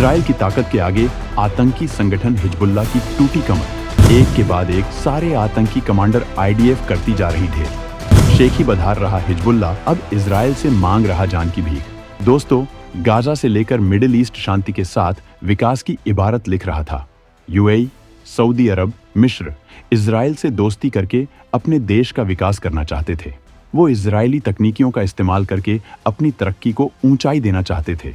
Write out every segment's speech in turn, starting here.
Israel की ताकत के आगे आतंकी संगठन हिजबुल्लाह की टूटी कमर। एक के बाद एक सारे आतंकी कमांडर आईडीएफ करती जा रही ढेर। शेखी बधार रहा हिजबुल्लाह अब इजराइल से मांग रहा जान की भीख। दोस्तों, गाजा से लेकर मिडिल ईस्ट शांति के साथ विकास की इबारत लिख रहा था। यूएई, सऊदी अरब, मिस्र इजराइल से दोस्ती करके अपने देश का विकास करना चाहते थे। वो इजरायली तकनीकियों का इस्तेमाल करके अपनी तरक्की को ऊंचाई देना चाहते थे।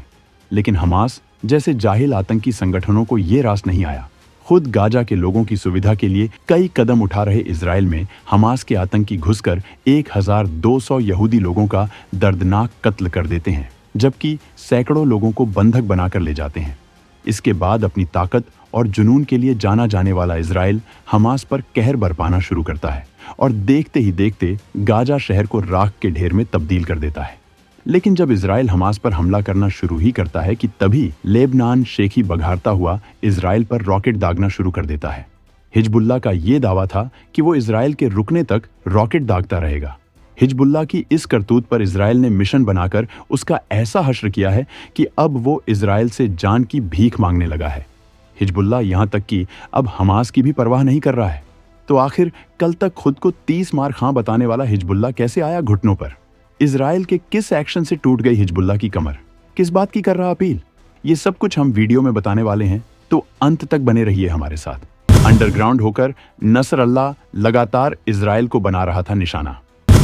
लेकिन हमास जैसे जाहिल आतंकी संगठनों को ये रास नहीं आया। खुद गाजा के लोगों की सुविधा के लिए कई कदम उठा रहे इजराइल में हमास के आतंकी घुसकर 1200 यहूदी लोगों का दर्दनाक कत्ल कर देते हैं, जबकि सैकड़ों लोगों को बंधक बनाकर ले जाते हैं। इसके बाद अपनी ताकत और जुनून के लिए जाना जाने वाला इजराइल हमास पर कहर बरपाना शुरू करता है और देखते ही देखते गाजा शहर को राख के ढेर में तब्दील कर देता है। लेकिन जब इजराइल हमास पर हमला करना शुरू ही करता है कि तभी लेबनान शेखी बघारता हुआ इजराइल पर रॉकेट दागना शुरू कर देता है। हिजबुल्लाह का ये दावा था कि वो इजराइल के रुकने तक रॉकेट दागता रहेगा। हिजबुल्लाह की इस करतूत पर इजराइल ने मिशन बनाकर उसका ऐसा हश्र किया है कि अब वो इजराइल से जान की भीख मांगने लगा है। हिजबुल्लाह यहाँ तक कि अब हमास की भी परवाह नहीं कर रहा है। तो आखिर कल तक खुद को 30 मार खां बताने वाला हिजबुल्लाह कैसे आया घुटनों पर? इजराइल के किस एक्शन से टूट गई हिजबुल्लाह की कमर? किस बात की कर रहा अपील? ये सब कुछ हम वीडियो में बताने वाले हैं, तो अंत तक बने रहिए हमारे साथ। अंडरग्राउंड होकर नसरल्लाह लगातार इजराइल को बना रहा था निशाना।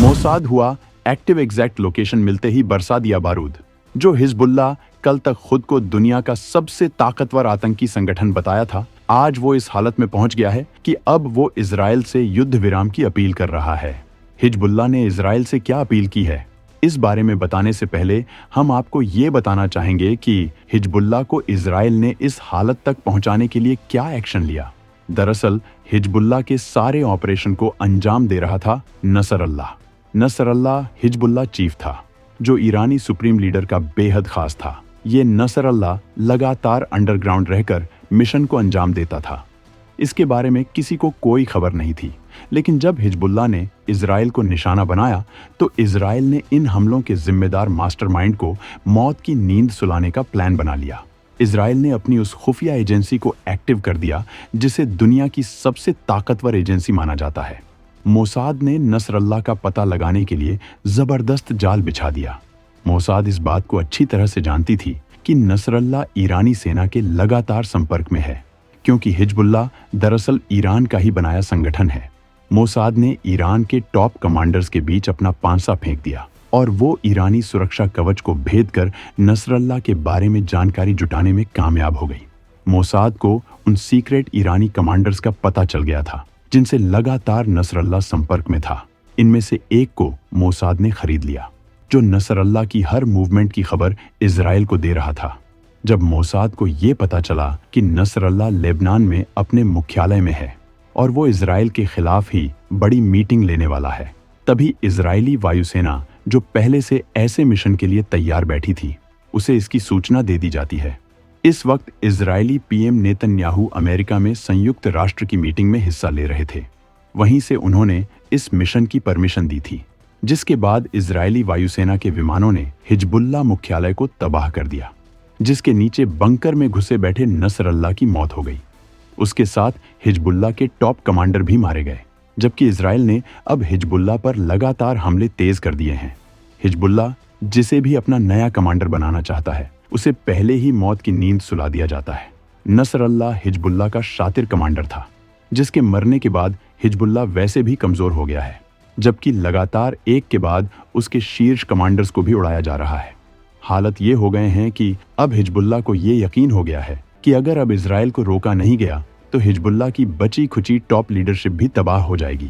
मोसाद हुआ एक्टिव एग्जैक्ट लोकेशन मिलते ही बरसा दिया बारूद। जो हिजबुल्लाह कल तक खुद को दुनिया का सबसे ताकतवर आतंकी संगठन बताया था, आज वो इस हालत में पहुंच गया है कि अब वो इजराइल से युद्ध विराम की अपील कर रहा है। हिजबुल्लाह ने इजराइल से क्या अपील की है, इस बारे में बताने से पहले हम आपको ये बताना चाहेंगे कि हिजबुल्लाह को इजराइल ने इस हालत तक पहुंचाने के लिए क्या एक्शन लिया। दरअसल हिजबुल्लाह के सारे ऑपरेशन को अंजाम दे रहा था नसरल्लाह। नसरल्लाह हिजबुल्लाह चीफ था, जो ईरानी सुप्रीम लीडर का बेहद खास था। ये नसरल्लाह लगातार अंडरग्राउंड रहकर मिशन को अंजाम देता था। इसके बारे में किसी को कोई खबर नहीं थी। लेकिन जब हिजबुल्लाह ने इजराइल को निशाना बनाया तो इजराइल ने इन हमलों के जिम्मेदार मास्टरमाइंड को मौत की नींद सुलाने का प्लान बना लिया। इजराइल ने अपनी उस खुफिया एजेंसी को एक्टिव कर दिया जिसे दुनिया की सबसे ताकतवर एजेंसी माना जाता है। मोसाद ने नसरल्लाह का पता लगाने के लिए जबरदस्त जाल बिछा दिया। मोसाद इस बात को अच्छी तरह से जानती थी कि नसरल्लाह ईरानी सेना के लगातार संपर्क में है, क्योंकि हिजबुल्लाह दरअसल ईरान का ही बनाया संगठन है। मोसाद ने ईरान के टॉप कमांडर्स के बीच अपना पांसा फेंक दिया और वो ईरानी सुरक्षा कवच को भेद कर नसरल्लाह के बारे में जानकारी जुटाने में कामयाब हो गई। मोसाद को उन सीक्रेट ईरानी कमांडर्स का पता चल गया था जिनसे लगातार नसरल्लाह संपर्क में था। इनमें से एक को मोसाद ने खरीद लिया, जो नसरल्लाह की हर मूवमेंट की खबर इजराइल को दे रहा था। जब मोसाद को ये पता चला कि नसरल्लाह लेबनान में अपने मुख्यालय में है और वो इजराइल के खिलाफ ही बड़ी मीटिंग लेने वाला है, तभी इजरायली वायुसेना, जो पहले से ऐसे मिशन के लिए तैयार बैठी थी, उसे इसकी सूचना दे दी जाती है। इस वक्त इजरायली पीएम नेतन्याहू अमेरिका में संयुक्त राष्ट्र की मीटिंग में हिस्सा ले रहे थे। वहीं से उन्होंने इस मिशन की परमिशन दी थी, जिसके बाद इजरायली वायुसेना के विमानों ने हिजबुल्लाह मुख्यालय को तबाह कर दिया, जिसके नीचे बंकर में घुसे बैठे नसरल्लाह की मौत हो गई। उसके साथ हिजबुल्लाह के टॉप कमांडर भी मारे गए, जबकि इजराइल ने अब हिजबुल्लाह पर लगातार हमले तेज कर दिए हैं। हिजबुल्लाह जिसे भी अपना नया कमांडर बनाना चाहता है, उसे पहले ही मौत की नींद सुला दिया जाता है। नसरल्लाह हिजबुल्लाह का शातिर कमांडर था, जिसके मरने के बाद हिजबुल्लाह वैसे भी कमजोर हो गया है, जबकि लगातार एक के बाद उसके शीर्ष कमांडर्स को भी उड़ाया जा रहा है। हालत ये हो गए हैं कि अब हिजबुल्लाह को ये यकीन हो गया है कि अगर अब इजराइल को रोका नहीं गया तो हिजबुल्लाह की बची खुची टॉप लीडरशिप भी तबाह हो जाएगी।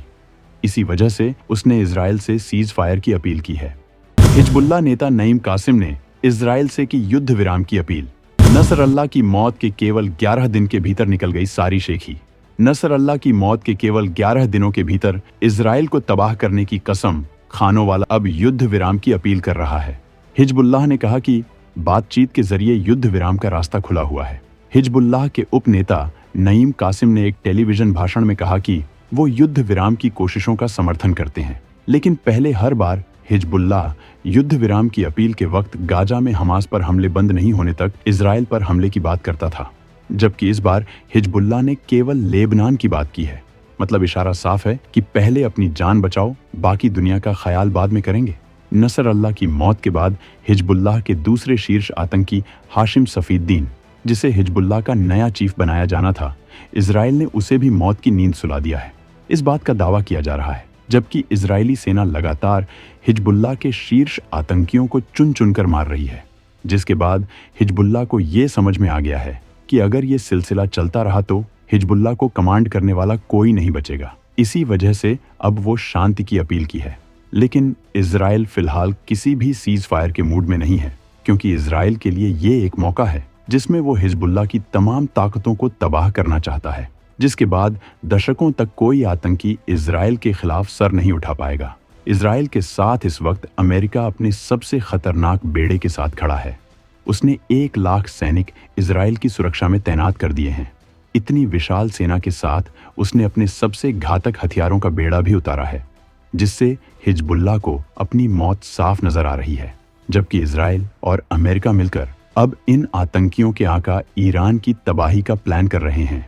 इसी वजह से उसने इजराइल से सीज फायर की अपील की है। हिजबुल्लाह नेता नईम कासिम ने इजराइल से की युद्ध विराम की अपील। नसरल्लाह की मौत के केवल 11 दिन के भीतर निकल गई सारी शेखी। नसरल्लाह की मौत के केवल 11 दिनों के भीतर इजराइल को तबाह करने की कसम खानों वाला अब युद्ध विराम की अपील कर रहा है। हिजबुल्लाह ने कहा कि बातचीत के जरिए युद्ध विराम का रास्ता खुला हुआ है। हिजबुल्लाह के उपनेता नईम कासिम ने एक टेलीविजन भाषण में कहा कि वो युद्ध विराम की कोशिशों का समर्थन करते हैं, लेकिन पहले हर बार हिजबुल्लाह युद्ध विराम की अपील के वक्त गाजा में हमास पर हमले बंद नहीं होने तक इजराइल पर हमले की बात करता था, जबकि इस बार हिजबुल्लाह ने केवल लेबनान की बात की है। मतलब इशारा साफ है कि पहले अपनी जान बचाओ, बाकी दुनिया का ख्याल बाद में करेंगे। नसर अल्लाह की मौत के बाद हिजबुल्लाह के दूसरे शीर्ष आतंकी हाशिम सफीद्दीन, जिसे हिजबुल्लाह का नया चीफ बनाया जाना था, इजराइल ने उसे भी मौत की नींद सुला दिया है। इस बात का दावा किया जा रहा है, जबकि इजरायली सेना लगातार हिजबुल्लाह के शीर्ष आतंकियों को चुन चुनकर मार रही है, जिसके बाद हिजबुल्लाह को ये समझ में आ गया है कि अगर ये सिलसिला चलता रहा तो हिजबुल्लाह को कमांड करने वाला कोई नहीं बचेगा। इसी वजह से अब वो शांति की अपील की है। लेकिन इजराइल फिलहाल किसी भी सीज फायर के मूड में नहीं है, क्योंकि इजराइल के लिए ये एक मौका है जिसमें वो हिजबुल्लाह की तमाम ताकतों को तबाह करना चाहता है, जिसके बाद दशकों तक कोई आतंकी इजराइल के खिलाफ सर नहीं उठा पाएगा। इजराइल के साथ इस वक्त अमेरिका अपने सबसे खतरनाक बेड़े के साथ खड़ा है। उसने 1 लाख सैनिक इजराइल की सुरक्षा में तैनात कर दिए हैं। इतनी विशाल सेना के साथ उसने अपने सबसे घातक हथियारों का बेड़ा भी उतारा है, जिससे हिजबुल्लाह को अपनी मौत साफ नजर आ रही है। जबकि इजराइल और अमेरिका मिलकर अब इन आतंकियों के आका ईरान की तबाही का प्लान कर रहे हैं।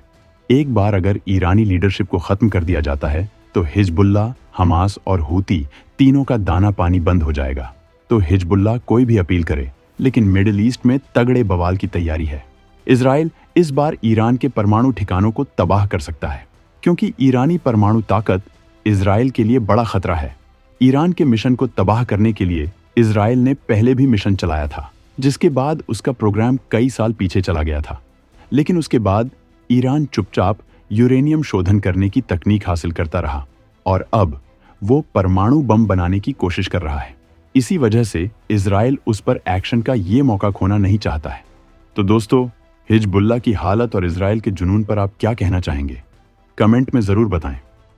एक बार अगर ईरानी लीडरशिप को खत्म कर दिया जाता है तो हिजबुल्लाह, हमास और हूती तीनों का दाना पानी बंद हो जाएगा। तो हिजबुल्लाह कोई भी अपील करे, लेकिन मिडिल ईस्ट में तगड़े बवाल की तैयारी है। इजराइल इस बार ईरान के परमाणु ठिकानों को तबाह कर सकता है, क्योंकि ईरानी परमाणु ताकत इजराइल के लिए बड़ा खतरा है। ईरान के मिशन को तबाह करने के लिए इजराइल ने पहले भी मिशन चलाया था, जिसके बाद उसका प्रोग्राम कई साल पीछे चला गया था। लेकिन उसके बाद ईरान चुपचाप यूरेनियम शोधन करने की तकनीक हासिल करता रहा और अब वो परमाणु बम बनाने की कोशिश कर रहा है। इसी वजह से इजराइल उस पर एक्शन का ये मौका खोना नहीं चाहता है। तो दोस्तों, हिजबुल्लाह की हालत और इजराइल के जुनून पर आप क्या कहना चाहेंगे? कमेंट में जरूर बताएं।